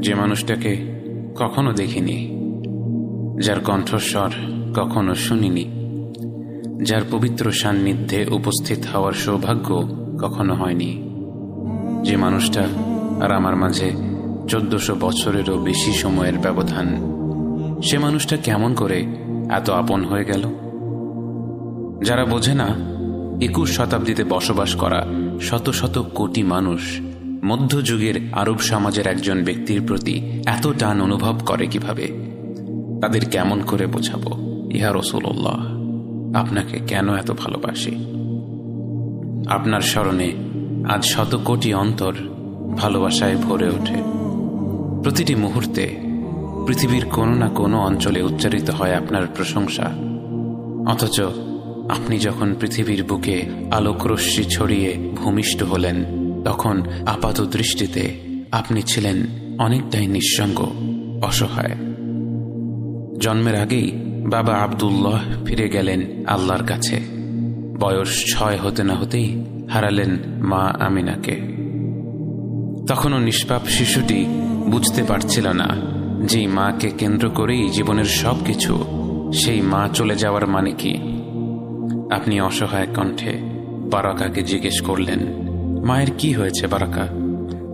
যে মানুষটাকে কখনো দেখিনি, যার কণ্ঠস্বর কখনো শুনিনি, যার পবিত্র সান্নিধ্যে উপস্থিত হওয়ার সৌভাগ্য কখনো হয়নি, যে মানুষটা আর আমার মাঝে 1400 বছরেরও বেশি সময়ের ব্যবধান, সে মানুষটা কেমন করে এত আপন হয়ে গেল? যারা বোঝে না 21 শতাব্দীতে বসবাস করা শত শত কোটি মানুষ মধ্যযুগের আরব সমাজের একজন ব্যক্তির প্রতি এত টান অনুভব করে কিভাবে, তাদের কেমন করে বোঝাবো ইয়া রাসূলুল্লাহ আপনাকে কেন এত ভালোবাসি? আপনার স্মরণে আজ শত কোটি অন্তর ভালোবাসায় ভরে ওঠে। প্রতিটি মুহূর্তে পৃথিবীর কোনো না কোনো অঞ্চলে উচ্চারিত হয় আপনার প্রশংসা, অথচ আপনি যখন পৃথিবীর বুকে আলোকরশ্মি ছড়িয়ে ভূমিষ্ঠ হলেন, তখন আপাত দৃষ্টিতে আপনি ছিলেন অনেকটাই নিঃসঙ্গ, অসহায়। জন্মের আগেই বাবা আব্দুল্লাহ ফিরে গেলেন আল্লাহর কাছে। বয়স 6 হতে না হতেই হারালেন মা আমিনাকে। তখনও নিষ্পাপ শিশুটি বুঝতে পারছিল না যে মাকে কেন্দ্র করেই জীবনের সবকিছু, সেই মা চলে যাওয়ার মানে কি। আপনি অসহায় কণ্ঠে বারাকাকে জিজ্ঞেস করলেন, মায়ের কি হয়েছে বারাকা?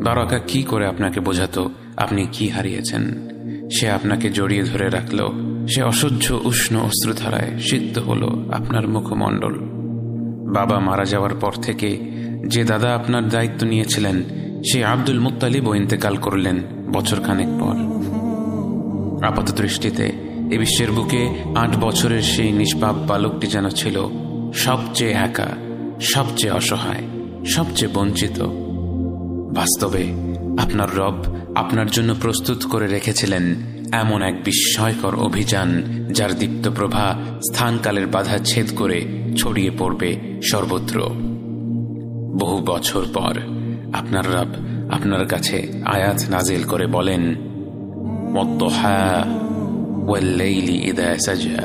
বারাকা কি করে আপনাকে বোঝাতো আপনি কি হারিয়েছেন? সে আপনাকে জড়িয়ে ধরে রাখল, সে অসহ্য উষ্ণ অশ্রুধারায় সিদ্ধ হলো আপনার মুখমণ্ডল। বাবা মারা যাওয়ার পর থেকে যে দাদা আপনার দায়িত্ব নিয়েছিলেন, সে আব্দুল মুত্তালিবও ইন্তেকাল করলেন বছরখানেক পর। আপাত দৃষ্টিতে এ বিশ্বের বুকে 8 বছরের সেই নিষ্পাপ বালকটি যেন ছিল সবচেয়ে একা, সবচেয়ে অসহায়, সবচেয়ে বঞ্চিত। বাস্তবে আপনার রব আপনার জন্য প্রস্তুত করে রেখেছিলেন এমন এক বিস্ময়কর অভিযান, যার দীপ্ত প্রভা স্থানকালের বাধা ছেদ করে ছড়িয়ে পড়বে সর্বত্র। বহু বছর পর আপনার রব আপনার কাছে আয়াত নাজিল করে বলেন, ওয়াদ-দুহা ওয়াল-লাইলি ইযা সাজা,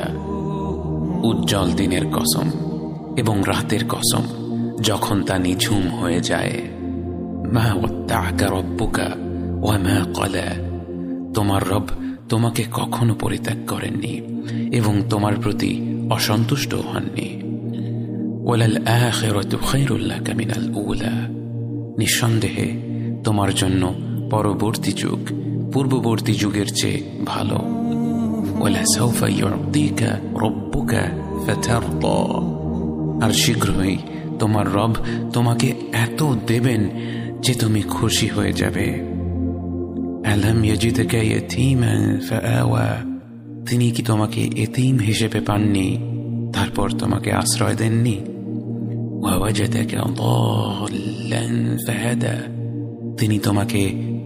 উজ্জ্বল দিনের কসম এবং রাতের কসম যখন তা নিঝুম হয়ে যায়। মা ওয়াদ্দা'আকা রাব্বুকা ওয়া মা ক্বালা, তোমার রব তোমাকে কখনো পরিত্যাগ করেননি এবং তোমার প্রতি অসন্তুষ্ট হননি। ওয়ালাল আখিরাতু খায়রুল লাকা মিনাল উলা, নিঃসন্দেহে তোমার জন্য পরবর্তী যুগ পূর্ববর্তী যুগের চেয়ে ভালো। ওয়ালা সাওফা ইউ'তিকা রাব্বুকা ফাতারদা, আর শীঘ্রই তোমার রব তোমাকে এত দেবেন যে তুমি খুশি হয়ে যাবে। আলাম ইয়াজিদকা ইয়াতীমান ফাআওয়া, তিনি কি তোমাকে এতিম হিসেবে পাননি, তারপর তোমাকে আশ্রয় দেননি? ওয়া ওয়াজাদাকা দাল্লান ফাহাদা, তিনি তোমাকে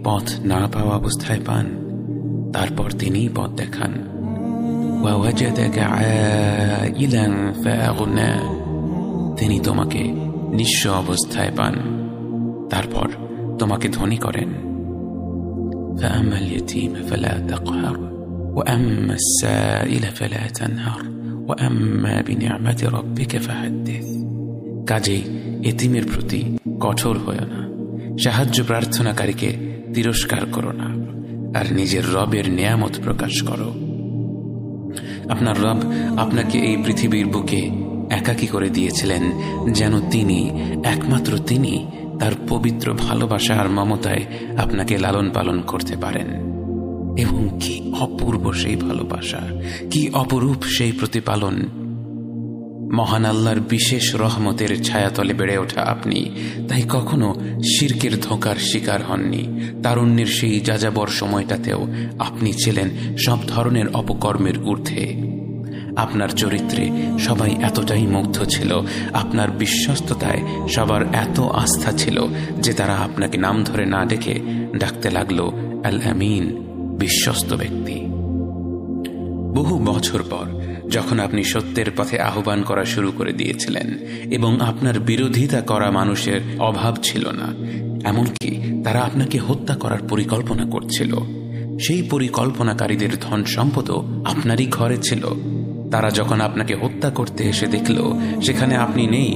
পথ না পাওয়া অবস্থায় পান, তারপর তিনিই পথ দেখান। ওয়া ওয়াজাদাকা আইলান ফাআগনা, তিনি তোমাকে নিঃস্ব অবস্থায় পান, তারপর তোমাকে ধনী করেন। فأما اليتيم فلا تقهر وأما السائل فلا تنهر وأما بنعمة ربك فحدث, কাজেই এতিমের প্রতি কঠোর হয়ো না, সাহায্য প্রার্থনাকারীকে তিরস্কার করো না, আর নিজের রবের নিয়ামত প্রকাশ করো। আপনার রব আপনাকে এই পৃথিবীর বুকে একাকী করে দিয়েছিলেন যেন তিনি, একমাত্র তিনি, তার পবিত্র ভালোবাসা আর মমতায় আপনাকে লালন পালন করতে পারেন। এবং কি অপূর্ব সেই ভালোবাসা, কি অপরূপ সেই প্রতিপালন! মহান আল্লাহর বিশেষ রহমতের ছায়াতলে বেড়ে ওঠা আপনি তাই কখনো শিরকের ধোঁকার শিকার হননি। তারুণ্যের সেই যাযাবর সময়টাতেও আপনি ছিলেন সব ধরনের অপকর্মের ঊর্ধ্বে। আপনার চরিত্রে সবাই এতটাই মুগ্ধ ছিল, আপনার বিশ্বস্ততায় সবার এত আস্থা ছিল যে তারা আপনাকে নাম ধরে না ডেকে ডাকতে লাগলো আল আমিন, বিশ্বস্ত ব্যক্তি। বহু বছর পর যখন আপনি সত্যের পথে আহ্বান করা শুরু করে দিয়েছিলেন এবং আপনার বিরোধিতা করা মানুষের অভাব ছিল না, এমনকি তারা আপনাকে হত্যা করার পরিকল্পনা করছিল, সেই পরিকল্পনাকারীদের ধন সম্পদও আপনারই ঘরে ছিল। তারা যখন আপনাকে হত্যা করতে এসে দেখল সেখানে আপনি নেই,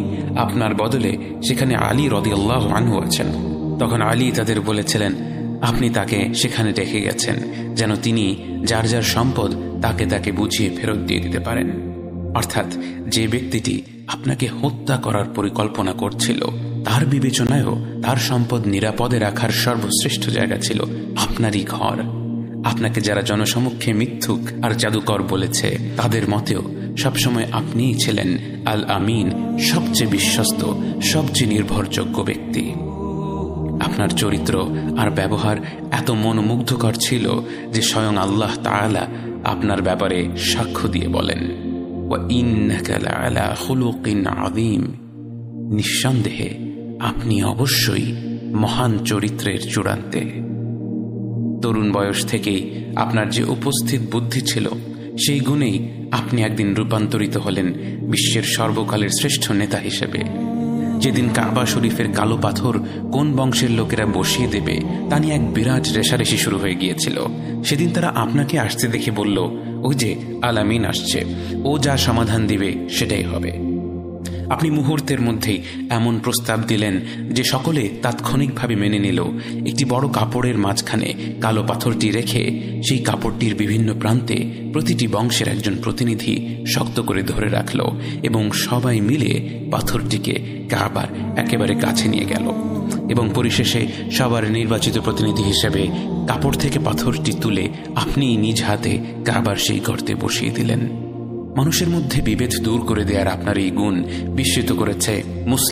আপনার বদলে সেখানে আলী রাদিয়াল্লাহু আনহু আছেন, তখন আলী তাদের বলেছিলেন, আপনি তাকে সেখানে রেখে গেছেন যেন তিনি যার যার সম্পদ তাকে তাকে বুঝিয়ে ফেরত দিয়ে দিতে পারেন। অর্থাৎ যে ব্যক্তিটি আপনাকে হত্যা করার পরিকল্পনা করছিল তার বিবেচনায়ও তার সম্পদ নিরাপদে রাখার সর্বশ্রেষ্ঠ জায়গা ছিল আপনারই ঘর। আপনাকে যারা জনসমক্ষে মিথ্যুক আর জাদুকর বলেছে তাদের মতেও সবসময় আপনিই ছিলেন আল আমিন, সবচেয়ে বিশ্বস্ত, সবচেয়ে নির্ভরযোগ্য ব্যক্তি। আপনার চরিত্র আর ব্যবহার এত মনোমুগ্ধকর ছিল যে স্বয়ং আল্লাহ তাআলা আপনার ব্যাপারে সাক্ষ্য দিয়ে বলেন, ওয়া ইন্নাকা লাআলা খুলুকিন আযীম, নিঃসন্দেহে আপনি অবশ্যই মহান চরিত্রের চূড়ান্তে। তরুণ বয়স থেকেই আপনার যে উপস্থিত বুদ্ধি ছিল সেই গুণেই আপনি একদিন রূপান্তরিত হলেন বিশ্বের সর্বকালের শ্রেষ্ঠ নেতা হিসেবে। যেদিন কাবা শরীফের কালো পাথর কোন বংশের লোকেরা বসিয়ে দেবে তা নিয়ে এক বিরাট রেষারেষি শুরু হয়ে গিয়েছিল, সেদিন তারা আপনাকে আসতে দেখে বলল, ওই যে আল আমিন আসছে, ও যা সমাধান দিবে সেটাই হবে। আপনি মুহূর্তের মধ্যেই এমন প্রস্তাব দিলেন যে সকলে তাৎক্ষণিকভাবে মেনে নিল। একটি বড় কাপড়ের মাঝখানে কালো পাথরটি রেখে সেই কাপড়টির বিভিন্ন প্রান্তে প্রতিটি বংশের একজন প্রতিনিধি শক্ত করে ধরে রাখল এবং সবাই মিলে পাথরটিকে কাবার একেবারে কাছে নিয়ে গেল এবং পরিশেষে সবার নির্বাচিত প্রতিনিধি হিসেবে কাপড় থেকে পাথরটি তুলে আপনি নিজ হাতে কাবার সেই গর্তে বসিয়ে দিলেন। মানুষের মধ্যে বিভেদ দূর করে দেওয়ার আপনার এই গুণ বিস্মিত করেছে মুসলিম